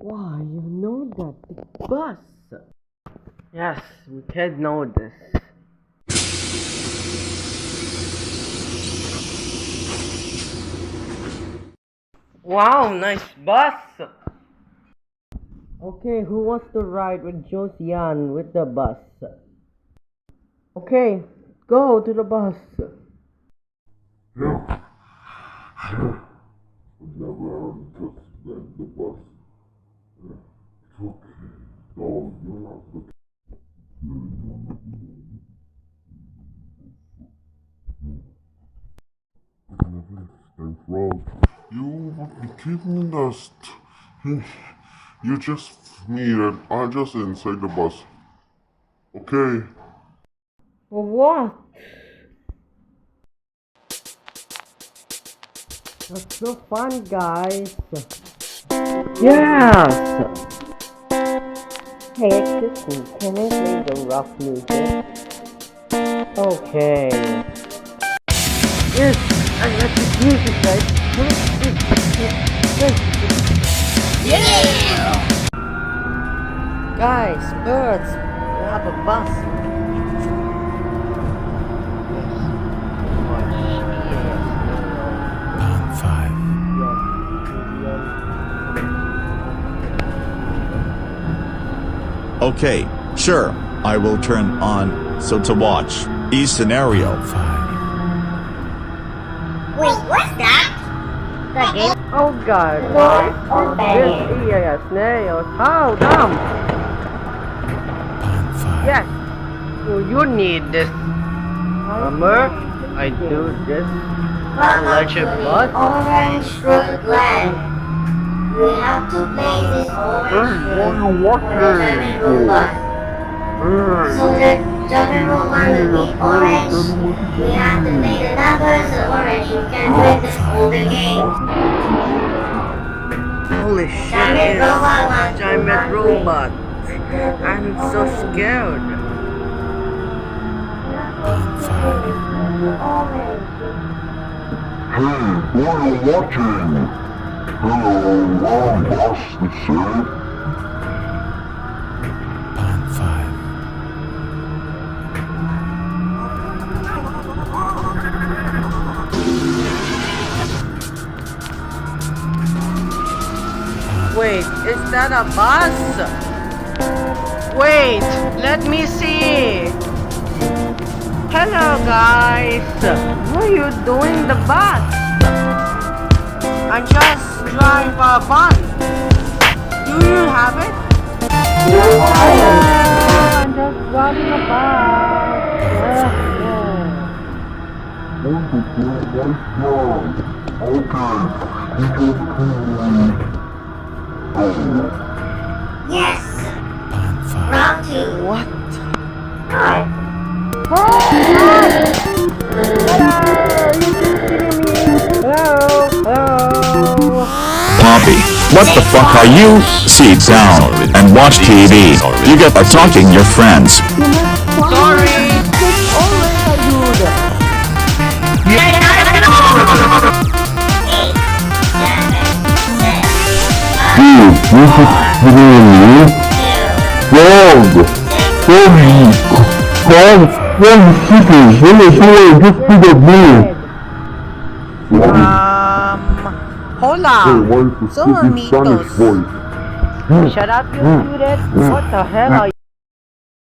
Wow, you know that the bus. Yes, we can know this. Wow, nice bus. Okay, who wants to ride with Josiane with the bus? Okay, go to the bus. Yeah. Never just let the bus. It's okay. No, you're not looking. Everything's wrong. You keep me dust. You just me and I just inside the bus. Okay. For what? That's so fun, guys. Yes! Hey, excuse me, can I play the rock music? Okay. Yes, I like this music, guys. Yeah! Guys, birds, we have a bus. Okay, sure, I will turn on, so to watch, each scenario. Wait, what's that? The game? Oh god, this is snails. How dumb! Yes, so you need this. Hammer, I do this. Electric bus. Orange fruit land. We have to play this orange fruit giant robot. So that giant robot will be orange. We have to make the numbers orange. You can win this whole game. Holy shit, Giant robot wants giant robot. I'm so scared. Hey, who are you watching? Hello, boss, sir. Wait, is that a bus? Wait, let me see. Hello guys. What are you doing the bus? I'm just trying for a fun. Do you have it? Hello, I'm just riding a bus. Yes! Round 2. What? Alright. Hello? Poppy, what the fuck are you? Sit down and watch TV. You get by talking your friends. Sorry. Hola. Someone meet us. Shut up, you student. What the hell are you?